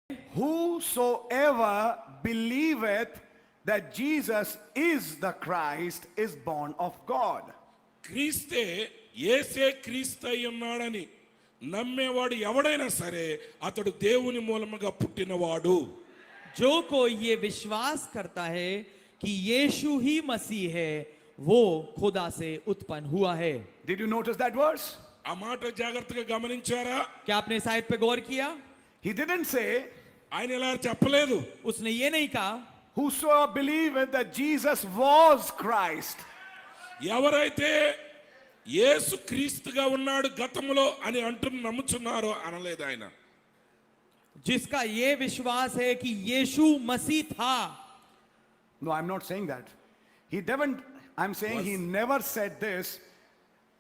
whosoever believeth that Jesus is the Christ is born of God. క్రీస్తే యేసే క్రీస్తు అయి ఉన్నాడని నమ్మేవాడు ఎవడైనా సరే అతడు దేవుని మూలముగా పుట్టినవాడు. जो कोई ये विश्वास करता है कि यीशु ही मसीह है वो खुदा से उत्पन्न हुआ है. Did you notice that verse? ఆ మాట జాగ్రత్తగా గమనించారా? क्या आपने इस आयत पे गौर किया? He didn't say, ఆయన ఇలా చెప్పలేదు. उसने ये नहीं कहा whosoever believeth that Jesus was Christ. ఎవరైతే యేసు క్రీస్తుగా ఉన్నాడు గతంలో అని నమ్ముచున్నారో అనలేదు ఆయన. जिसका ये विश्वास है कि यीशु मसीह था. No, I'm not saying that. He didn't. I'm saying he never said this.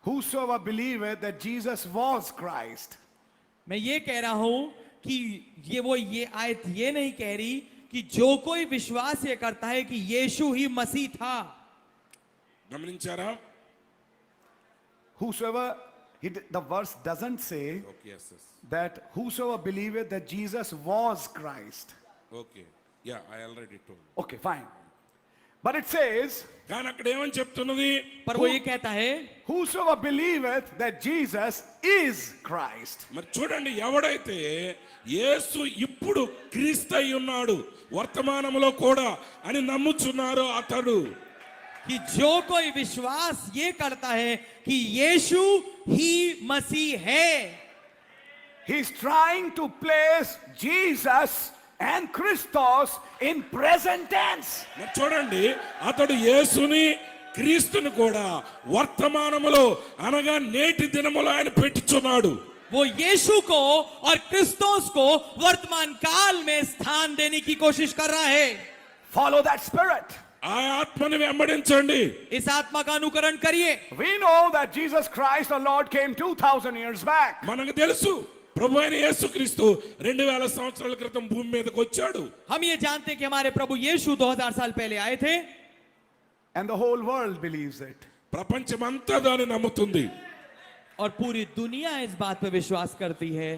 Whosoever believeth that Jesus was Christ. मैं ये कह रहा हूं कि ये आयत ये नहीं कह रही कि जो कोई विश्वास ये करता है कि यीशु ही मसीह था. గమనించారా? Whosoever, the verse doesn't say Okay, yes. that whosoever believeth that Jesus was Christ. Okay. Yeah, I already told. Okay, fine. But it says, కానీ అక్కడ ఏమని చెప్తున్నది? पर वो ये कहता है whosoever believeth that Jesus is Christ. మరి చూడండి, ఎవడైతే యేసు ఇప్పుడు క్రీస్తు అయి ఉన్నాడు వర్తమానంలో కూడా అని నమ్ముచున్నారో అతడు. कि जो कोई विश्वास ये करता है कि यीशु ही मसीह है. He's trying to place Jesus and Christos in present tense. మరి చూడండి, అతడు యేసుని క్రీస్తుని కూడా వర్తమానములో అనగా నేటి దినములో ఆయన పెట్టుచున్నాడు. वो यीशु को और क्रिस्तोस को वर्तमान काल में स्थान देने की कोशिश कर रहा है. Follow that spirit. ఆ ఆత్మని వెంబడించండి. इस आत्मा का अनुकरण करिए. We know that Jesus Christ the Lord came 2000 years back. మనకు తెలుసు ప్రభు అయిన యేసుక్రీస్తు 2000 సంవత్సరాల క్రితం భూమి మీదకి వచ్చాడు. हम ये जानते हैं कि हमारे प्रभु यीशु 2000 साल पहले आए थे. And the whole world believes it. ప్రపంచమంతా దాన్ని నమ్ముతుంది. और पूरी दुनिया इस बात पे विश्वास करती है.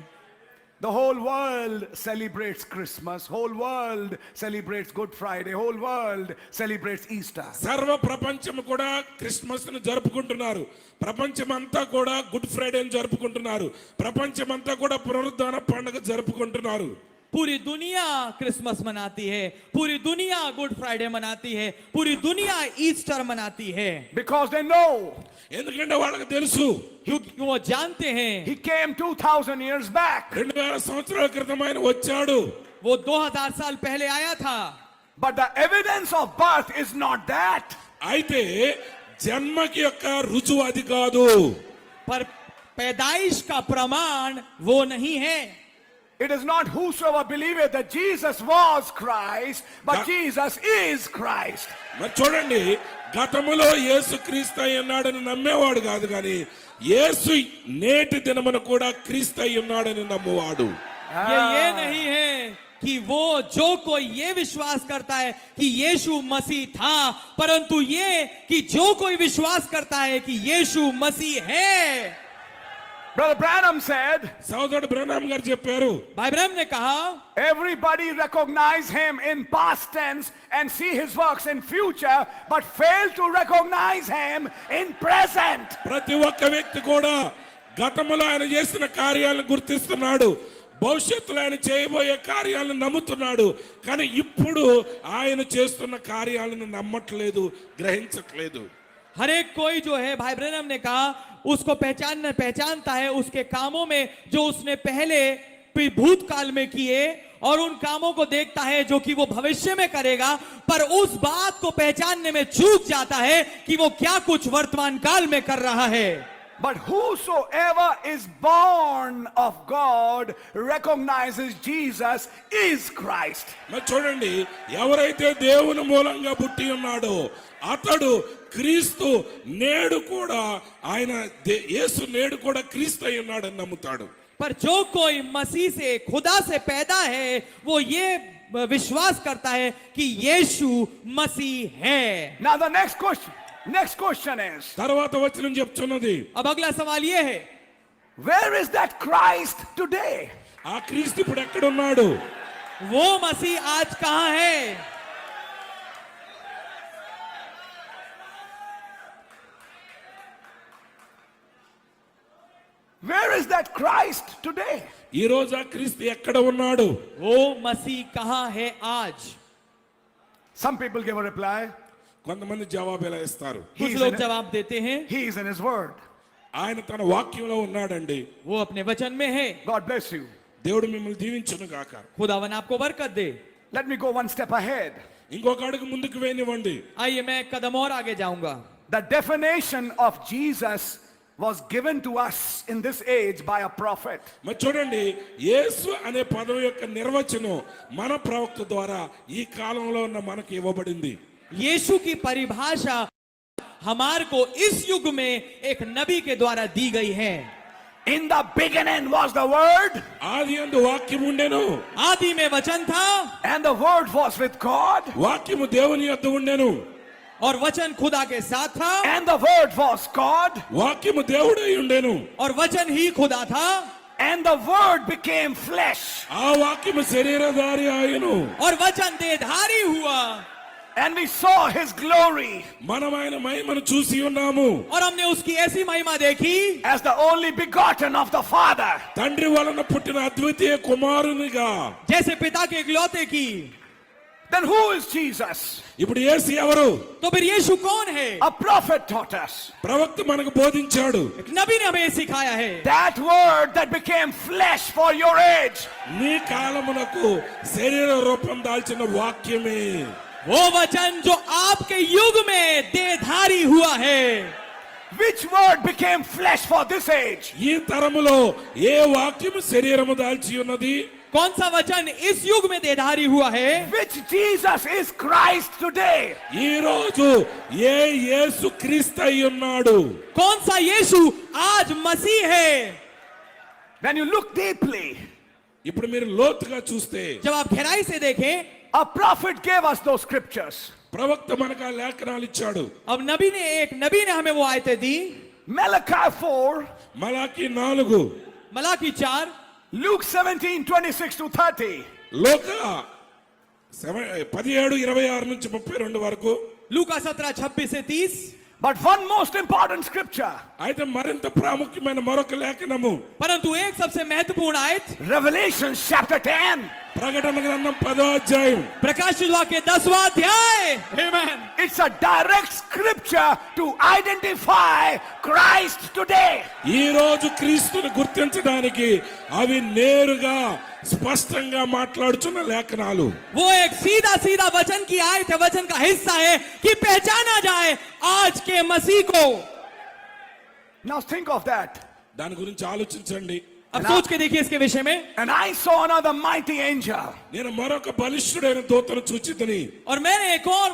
The whole world celebrates Christmas. Whole world celebrates Good Friday. Whole world celebrates Easter. సర్వ ప్రపంచం కూడా క్రిస్మస్ ను జరుపుకుంటున్నారు. ప్రపంచమంతా కూడా గుడ్ ఫ్రైడేని జరుపుకుంటున్నారు. ప్రపంచమంతా కూడా పునరుద్ధాన పండుగ జరుపుకుంటున్నారు. पूरी दुनिया क्रिसमस मनाती है, पूरी दुनिया गुड फ्राइडे मनाती है, पूरी दुनिया ईस्टर मनाती है. Because they know ఎందుకంటే వాళ్ళకి తెలుసు क्योंकि वो जानते हैं he came 2000 years back. 2000 సంవత్సరాల క్రితం ఆయన వచ్చాడు. वो 2000 साल पहले आया था. But the evidence of birth is not that. అయితే జన్మకి యొక్క రుజువు అది కాదు. पर पैदाइश का प्रमाण वो नहीं है. It is not whosoever believeth that Jesus was Christ, but Jesus is Christ. మరి చూడండి, గతములో యేసు క్రీస్తు అయి ఉన్నాడని నమ్మేవాడు కాదు, కానీ యేసు నేటి దినమున కూడా క్రీస్తు అయి ఉన్నాడని నమ్మువాడు. ये नहीं है कि वो जो कोई ये विश्वास करता है कि यीशु मसीह था, परंतु ये कि जो कोई विश्वास करता है कि यीशु मसीह है. Brother Branham said, సోదరుడు బ్రహ్నాం గారు చెప్పారు, भाई ब्रह्म ने कहा everybody recognize him in past tense and see his works in future, but fail to recognize him in present. ప్రతి ఒక్క వ్యక్తి కూడా గతములో ఆయన చేసిన కార్యాలను గుర్తిస్తున్నాడు, భవిష్యత్తులో ఆయన చేయబోయే కార్యాలను నమ్ముతున్నాడు, కానీ ఇప్పుడు ఆయన చేస్తున్న కార్యాలను నమ్మట్లేదు, గ్రహించట్లేదు. हर एक कोई जो है, भाई ब्रह्म ने कहा, उसको पहचानता है उसके कामों में जो उसने पहले भूतकाल में किए, और उन कामों को देखता है जो कि वो भविष्य में करेगा, पर उस बात को पहचानने में चूक जाता है कि वो क्या कुछ वर्तमान काल में कर रहा है. But whosoever is born of God recognizes Jesus is Christ. మరి చూడండి, ఎవరైతే దేవుని మూలంగా పుట్టి ఉన్నాడో అతడు క్రీస్తు నేడు కూడా ఆయన యేసు నేడు కూడా క్రీస్తు అయి ఉన్నాడని నమ్ముతాడు. पर जो कोई मसीह से खुदा से पैदा है वो ये विश्वास करता है कि यीशु मसीह है. Now the next question is, తర్వాత వచనం చెప్తున్నది, अब अगला सवाल ये है, where is that Christ today? ఆ క్రీస్తు ఇప్పుడు ఎక్కడ ఉన్నాడు? वो मसीह आज कहां है? Where is that Christ today? ఈ రోజు ఆ క్రీస్తు ఎక్కడ ఉన్నాడు? वो मसीह कहां है आज? Some people give a reply. కొంతమంది జవాబు ఎలా ఇస్తారు? कुछ लोग जवाब देते हैं, He is in his word. ఆయన తన వాక్యంలో ఉన్నాడండి. वो अपने वचन में है। God bless you. దేవుడు మిమ్మల్ని దీవించును గాక. खुदावन आपको बरकत दे। Let me go one step ahead. ఇంకొక అడుగు ముందుకు వేయనివ్వండి. आइए मैं एक कदम और आगे जाऊंगा। The definition of Jesus was given to us in this age by a prophet. మరి చూడండి, యేసు అనే పదం యొక్క నిర్వచనం మన ప్రవక్త ద్వారా ఈ కాలంలో ఉన్న మనకు ఇవ్వబడింది. यीशु की परिभाषा हमारे को इस युग में एक नबी के द्वारा दी गई है। In the beginning was the word, ఆది యందు వాక్యం ఉండెను, आदि में वचन था and the word was with God, వాక్యము దేవుని యొద్ద ఉండెను, और वचन खुदा के साथ था, and the word was God, వాక్యము దేవుడై ఉండెను, और वचन ही खुदा था, and the word became flesh, ఆ వాక్యము శరీరధారి ఆయను, और वचन देहधारी हुआ, and we saw his glory మనం ఆయన మహిమను చూసి ఉన్నాము. और हमने उसकी ऐसी महिमा देखी as the only begotten of the Father. తండ్రి వలన పుట్టిన అద్వితీయ కుమారునిగా. जैसे पिता के इकलौते की। Then who is Jesus? ఇప్పుడు యేసు ఎవరు? तो फिर यीशु कौन है? A prophet taught us. ప్రవక్త మనకు బోధించాడు. एक नबी ने हमें सिखाया है। That word that became flesh for your age. నీ కాలమునకు శరీర రూపం దాల్చిన వాక్యమే. वो वचन जो आपके युग में देहधारी हुआ है। Which word became flesh for this age? ఈ తరములో ఏ వాక్యము శరీరము దాల్చి ఉన్నది? कौन सा वचन इस युग में देहधारी हुआ है? Which Jesus is Christ today? ఈ రోజు ఏ యేసు క్రీస్తు అయి ఉన్నాడు? कौन सा यीशु आज मसीह है? When you look deeply, ఇప్పుడు మీరు లోతుగా చూస్తే जब आप गहराई से देखें, a prophet gave us those scriptures. ప్రవక్త మనకు ఆ లేఖనాలు ఇచ్చాడు. अब एक नबी ने हमें वो आयतें दी। Malachi 4, మలాకి 4, मलाकी 4, Luke 17:26 to 30. లోక 17:26 నుంచి 32 వరకు. लूका 17:26 से 30। But one most important scripture, అయితే మరింత ప్రాముఖ్యమైన మరొక లేఖనము परंतु एक सबसे महत्वपूर्ण आयत Revelation chapter 10. ప్రకటన గ్రంథం 10వ అధ్యాయం. प्रकाशित वाक्य 10वां अध्याय। Amen। It's a direct scripture to identify Christ today. ఈ రోజు క్రీస్తుని గుర్తించడానికి అవి నేరుగా స్పష్టంగా మాట్లాడుచున్న లేఖనాలు. वो एक सीधा सीधा वचन की आयत है, वचन का हिस्सा है कि पहचाना जाए आज के मसीह को। Now think of that. దాని గురించి ఆలోచించండి. अब सोच के देखिए इसके विषय में। And I saw another mighty angel నేను మరొక బలిష్ఠుడైన దూతను చూచితిని. और मैंने एक और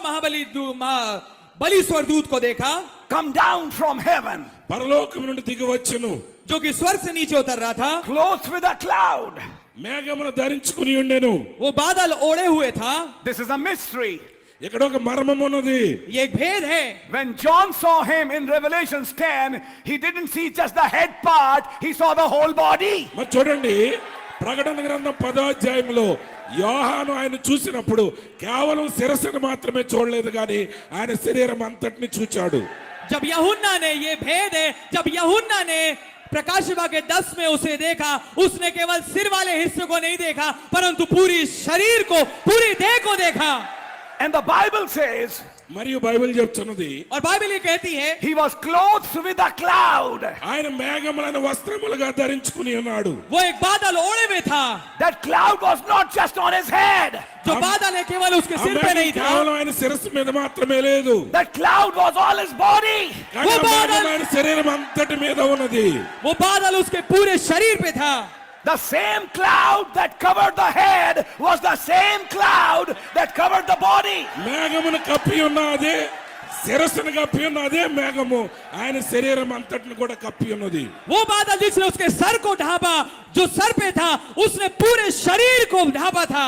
बलि स्वर्गदूत को देखा, come down from heaven, పరలోకం నుండి దిగి వచ్చెను, जो कि स्वर्ग से नीचे उतर रहा था। clothed with a cloud. మేఘమును ధరించుకుని ఉండెను. वो बादल ओढ़े हुए था। This is a mystery. ఇక్కడ ఒక మర్మం ఉన్నది. ये एक भेद है। When John saw him in Revelation 10, he didn't see just the head part, he saw the whole body. మరి చూడండి, ప్రకటన గ్రంథం 10వ అధ్యాయంలో యోహాను ఆయన చూసినప్పుడు కేవలం శిరస్సును మాత్రమే చూడలేదు కానీ ఆయన శరీరం అంతటిని చూచాడు. जब यूहन्ना ने, ये भेद है, जब यूहन्ना ने प्रकाशित वाक्य 10 में उसे देखा, उसने केवल सिर वाले हिस्से को नहीं देखा परंतु पूरी शरीर को, पूरी देह को देखा। And the Bible says మరియు బైబిల్ చెప్తున్నది, और बाइबल ये कहती है he was clothed with a cloud. ఆయన మేఘములను వస్త్రములుగా ధరించుకుని ఉన్నాడు. वो एक बादल ओढ़े में था। That cloud was not just on his head. जो बादल है केवल उसके ఆ सिर पे మేఘం नहीं था, కేవలం ఆయన శిరస్సు మీద మాత్రమే లేదు, That cloud was all his body. కానీ ఆ మేఘం ఆయన శరీరం అంతటి మీద ఉన్నది. वो बादल उसके पूरे शरीर पे था। The same cloud that covered the head was the same cloud that covered the body. మేఘమును కప్పి ఉన్న అదే శిరస్సును కప్పి ఉన్న అదే మేఘము ఆయన శరీరం అంతటిని కూడా కప్పి ఉన్నది. वो बादल जिसने उसके सर को ढांपा, जो सर पे था उसने पूरे शरीर को ढांपा था।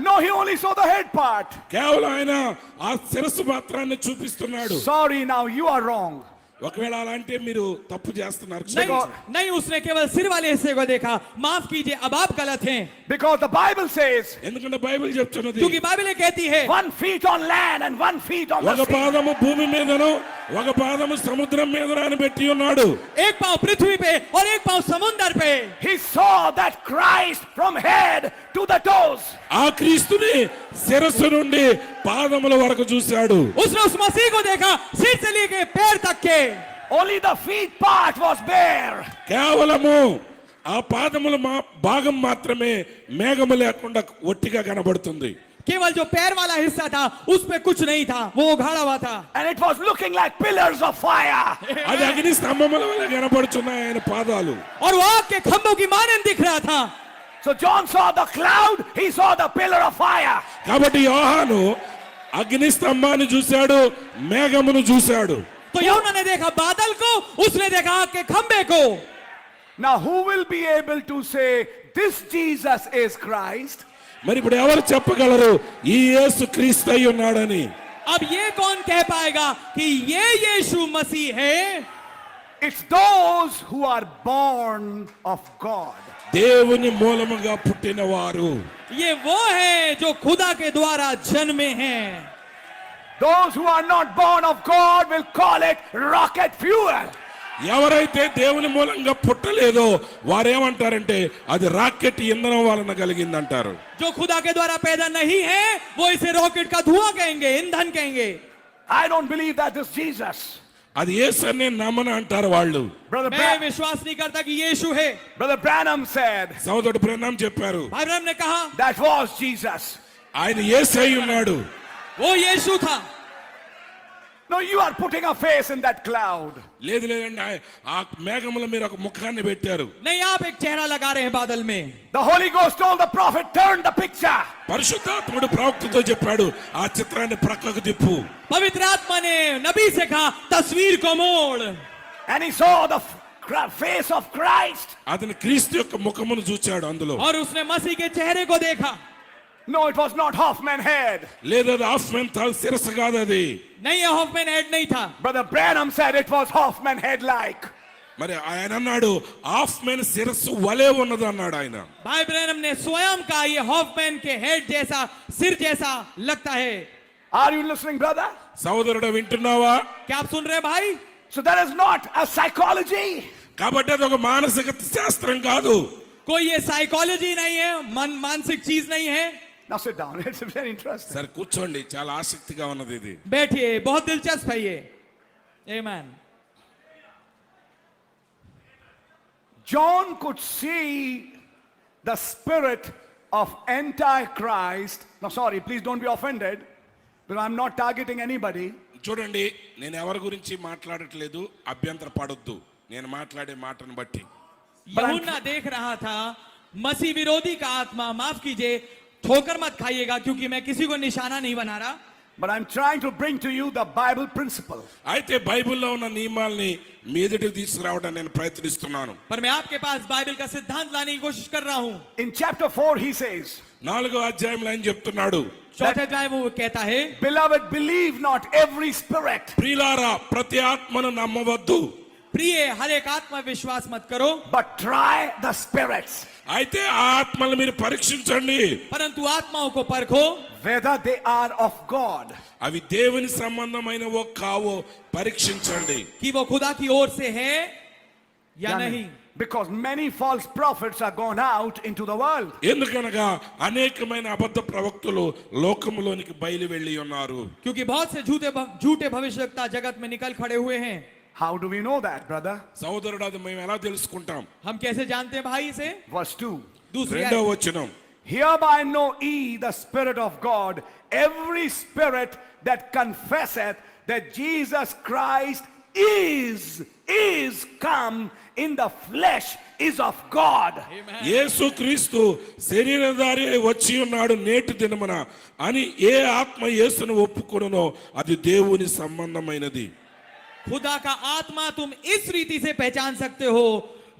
No, he only saw the head part. కేవలం ఆయన ఆ శిరస్సు మాత్రాన్ని చూపిస్తున్నాడు. Sorry, now you are wrong. ఒకవేళ అలా అంటే మీరు తప్పు చేస్తున్నారు नहीं नहीं, उसने केवल सिर वाले हिस्से को देखा। माफ कीजिए, अब आप गलत हैं, Because the Bible says ఎందుకంటే బైబిల్ చెప్తున్నది क्योंकि बाइबल ये कहती है 1 feet on land and 1 feet on ఒక the sea. పాదము భూమి మీదను ఒక పాదము సముద్రం మీద అని పెట్టి ఉన్నాడు. एक पांव पृथ्वी पे और एक पांव समुद्र पे। He saw that Christ from head to the toes. ఆ క్రీస్తుని శిరస్సు నుండి పాదముల వరకు చూశాడు. उसने उस मसीह को देखा सिर से लेके पैर तक के। Only the feet part was bare. కేవలము ఆ పాదముల భాగం మాత్రమే మేఘము లేకుండా ఒట్టిగా కనబడుతుంది. केवल जो पैर वाला हिस्सा था उस पे कुछ नहीं था, वो उघाड़ा हुआ था। And it was looking like pillars of fire. అది అగ్ని స్తంభముల వలె కనబడుతున్నాయి ఆయన పాదాలు. और वो आग के खंभों की मानन दिख रहा था। So John saw the cloud, he saw the pillar of fire. కాబట్టి యోహాను అగ్ని స్తంభాన్ని చూశాడు, మేఘమును చూశాడు. तो यूहन्ना ने देखा बादल को, उसने देखा आग के खंभे को। Now who will be able to say this Jesus is Christ? మరి ఇప్పుడు ఎవరు చెప్పగలరు ఈ యేసు క్రీస్తు అయి ఉన్నాడని? अब ये कौन कह पाएगा कि ये यीशु मसीह है? It's those who are born of God. దేవుని మూలముగా పుట్టిన వారు. ये वो है जो खुदा के द्वारा जन्मे हैं। Those who are not born of God will call it rocket fuel. ఎవరైతే దేవుని మూలంగా పుట్టలేదో వారేమంటారంటే అది రాకెట్ ఇంధనం వలన కలిగిందంటారు. जो खुदा के द्वारा पैदा नहीं है वो इसे रॉकेट का धुआं कहेंगे, ईंधन कहेंगे। I don't believe that this Jesus. అది యేసు అని నమ్మను అంటారు వాళ్ళు. मैं विश्वास नहीं करता कि यीशु है। Brother Branham said సోదరుడు బ్రహ్మం చెప్పారు भाई ब्रह्म ने कहा that was Jesus. ఆయన యేసు అయి ఉన్నాడు. वो यीशु था। No, you are putting a face in that cloud. లేదు లేదండి ఆ మేఘముల మీరు ఒక ముఖాన్ని పెట్టారు. नहीं, आप एक चेहरा लगा रहे हैं बादल में। The Holy Ghost told the prophet, turn the picture. పరిశుద్ధాత్ముడు ప్రవక్తతో చెప్పాడు ఆ చిత్రాన్ని ప్రక్కకు తిప్పు. पवित्र आत्मा ने नबी से कहा तस्वीर को मोड़। And he saw the face of Christ. అతను క్రీస్తు యొక్క ముఖమును చూచాడు అందులో. और उसने मसीह के चेहरे को देखा। No, it was not Hoffman head. లేదు అది హాఫ్మెన్ తల శిరస్సు కాదు అది. नहीं, ये हॉफमैन हेड नहीं था। Brother Branham said it was Hoffman head like. మరి ఆయన అన్నాడు హాఫ్మెన్ శిరస్సు వలే ఉన్నది అన్నాడు ఆయన. भाई ब्रैनम ने स्वयं कहा ये हॉफमैन के हेड जैसा, सिर जैसा लगता है। Are you listening, brother? సోదరుడు వింటున్నావా? क्या आप सुन रहे हैं भाई? So that is not a psychology. కాబట్టి అది ఒక మానసిక శాస్త్రం కాదు. कोई ये साइकोलॉजी नहीं है, मानसिक चीज नहीं है। Now sit down. It's very interesting. సరే కూర్చోండి, చాలా ఆసక్తిగా ఉన్నది ఇది. बैठिए, बहुत दिलचस्प है ये। आमेन। John could see the spirit of Antichrist. No, sorry, please don't be offended, but I'm not targeting anybody. చూడండి, నేను ఎవరి గురించి మాట్లాడట్లేదు, అభ్యంతర పడొద్దు నేను మాట్లాడే మాటను బట్టి. यूहन्ना देख रहा था मसीह विरोधी का आत्मा, माफ कीजिए, ठोकर मत खाइएगा क्योंकि मैं किसी को निशाना नहीं बना रहा। But I'm trying to bring to you the Bible principle. అయితే బైబిల్లో ఉన్న నియమాల్ని మీ ఎదుటికి తీసుకురావడానికి నేను ప్రయత్నిస్తున్నాను. पर मैं आपके पास बाइबल का सिद्धांत लाने की कोशिश कर रहा हूं। In chapter 4 he says, 4వ అధ్యాయంలో ఆయన చెప్తున్నాడు, चौथे अध्याय में वो कहता है, beloved, believe not every spirit, ప్రియులారా ప్రతి ఆత్మను నమ్మవద్దు, प्रिय हर एक आत्मा विश्वास मत करो, but try the spirits, అయితే ఆ ఆత్మలను మీరు పరీక్షించండి, परंतु आत्माओं को परखो whether they are of God. అవి దేవుని సంబంధమైనవో కావో పరీక్షించండి. कि वो खुदा की ओर से है या नहीं। Because many false prophets are gone out into the world. ఎందుకనగా అనేకమైన అబద్ధ ప్రవక్తలు లోకములోనికి బయలు వెళ్ళి ఉన్నారు. क्योंकि बहुत से झूठे भविष्यवक्ता जगत में निकल खड़े हुए हैं। How do we know that, brother? సోదరుడు అది మేము ఎలా తెలుసుకుంటాం? हम कैसे जानते हैं भाई इसे? Verse 2. दूसरी రెండవ आयत। వచనం, Hereby know ye the Spirit of God. Every spirit that confesseth that Jesus Christ is come in the flesh is of God. యేసు క్రీస్తు శరీరధారి అయి వచ్చి ఉన్నాడు నేటి దినమున అని ఏ ఆత్మ యేసును ఒప్పుకొనునో అది దేవుని సంబంధమైనది. खुदा का आत्मा तुम इस रीति से पहचान सकते हो,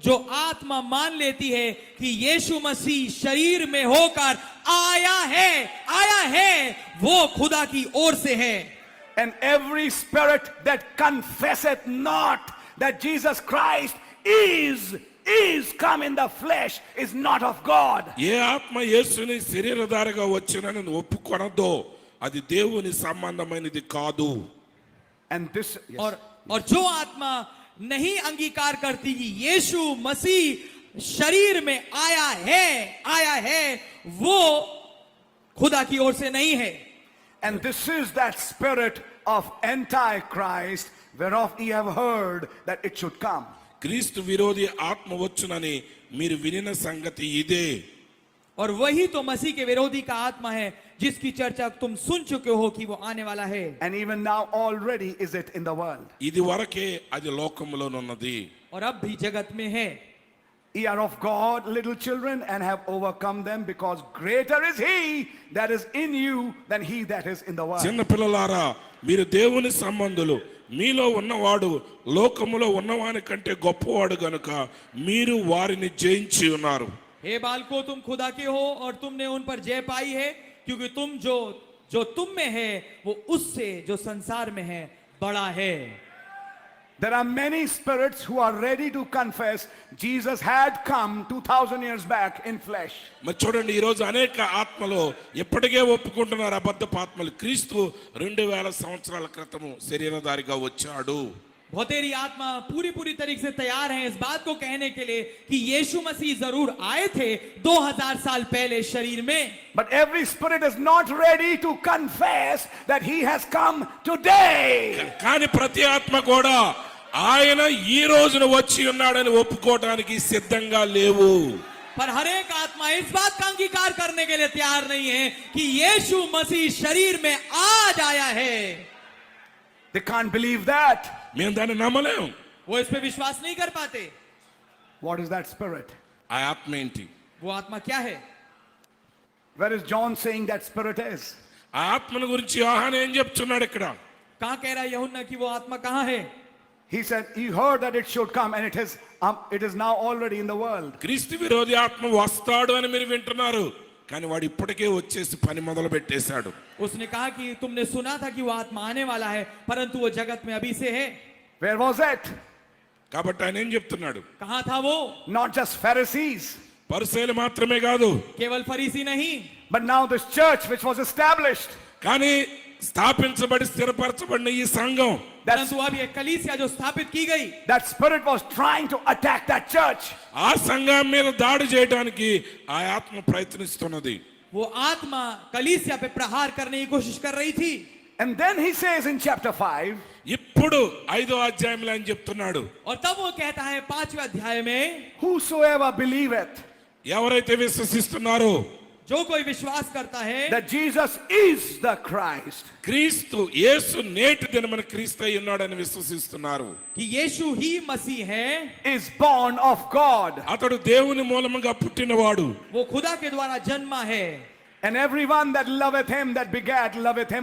जो आत्मा मान लेती है कि यीशु मसीह शरीर में होकर आया है, वो खुदा की ओर से है. And every spirit that confesseth not that Jesus Christ is come in the flesh is not of God. ఏ ఆత్మ యేసుని శరీరధారిగా వచ్చినని ఒప్పుకొనదో అది దేవుని సంబంధమైనది కాదు. And this, yes. और जो आत्मा नहीं अंगीकार करती कि यीशु मसीह शरीर में आया है वो खुदा की ओर से नहीं है. And this is that spirit of Antichrist whereof ye have heard that it should come. క్రీస్తు విరోధి ఆత్మ వచ్చునని మీరు వినిన సంగతి ఇదే. और वही तो मसीह के विरोधी का आत्मा है जिसकी चर्चा तुम सुन चुके हो कि वो आने वाला है. And even now already is it in the world. ఇది వరకే అది లోకములోనున్నది. और अब भी जगत में है. Ye are of God, little children, and have overcome them, because greater is he that is in you than he that is in the world. చిన్న పిల్లలారా మీరు దేవుని సంబంధులు, మీలో ఉన్నవాడు లోకములో ఉన్నవాని కంటే గొప్పవాడు గనుక మీరు వారిని జయించి ఉన్నారు. हे बालको तुम खुदा के हो और तुमने उन पर जय पाई है, क्योंकि तुम जो तुम में है वो उससे जो संसार में है बड़ा है. There are many spirits who are ready to confess Jesus had come 2000 years back in flesh. మరి చూడండి ఈ రోజు అనేక ఆత్మలు ఎప్పటికే ఒప్పుకుంటున్నారు అబద్ధపు ఆత్మలు క్రీస్తు 2000 సంవత్సరాల క్రితము శరీరధారిగా వచ్చాడు. बहुतेरी आत्मा पूरी तरीके से तैयार है इस बात को कहने के लिए कि यीशु मसीह जरूर आए थे 2000 साल पहले शरीर में. But every spirit is not ready to confess that he has come today. కానీ ప్రతి ఆత్మ కూడా ఆయన ఈ రోజున వచ్చి ఉన్నాడని ఒప్పుకోవడానికి సిద్ధంగా లేవు. पर हर एक आत्मा इस बात का अंगीकार करने के लिए तैयार नहीं है कि यीशु मसीह शरीर में आज आया है. They can't believe that. మేము దాన్ని నమ్మలేము. वो इस पे विश्वास नहीं कर पाते. What is that spirit? ఆ ఆత్మ ఏంటి? वो आत्मा क्या है? Where is John saying that spirit is? ఆ ఆత్మను గురించి యోహాను ఏం చెప్తున్నాడు ఇక్కడ? कहाँ कह रहा है यूहन्ना कि वो आत्मा कहाँ है? He said he heard that it should come, and it is now already in the world. క్రీస్తు విరోధి ఆత్మ వస్తాడు అని మీరు వింటున్నారు, కానీ వాడు ఇప్పటికే వచ్చేసి పని మొదలు పెట్టేశాడు. उसने कहा कि तुमने सुना था कि वो आत्मा आने वाला है, परंतु वो जगत में अभी से है. Where was it? కాబట్టి ఆయన ఏం చెప్తున్నాడు? कहाँ था वो? Not just Pharisees, పరిసయ్యులు మాత్రమే కాదు, केवल फरीसी नहीं, but now this church which was established. కానీ స్థాపించబడి స్థిరపరచబడిన ఈ సంఘం, परंतु अब ये कलीसिया जो स्थापित की गई, That spirit was trying to attack that church. ఆ సంఘం మీద దాడి చేయడానికి ఆ ఆత్మ ప్రయత్నిస్తున్నది. वो आत्मा कलीसिया पे प्रहार करने की कोशिश कर रही थी. And then he says in chapter 5, ఇప్పుడు 5వ అధ్యాయంలో ఆయన చెప్తున్నాడు, और तब वो कहता है 5वें अध्याय में, whosoever believeth ఎవరైతే విశ్వసిస్తున్నారో जो कोई विश्वास करता है that Jesus is the Christ, క్రీస్తు యేసు నేటి దినమున క్రీస్తు అయి ఉన్నాడని విశ్వసిస్తున్నారు, कि यीशु ही मसीह है, is born of God. అతడు దేవుని మూలముగా పుట్టినవాడు. वो खुदा के द्वारा जन्मा है. And everyone that loveth him that begat loveth him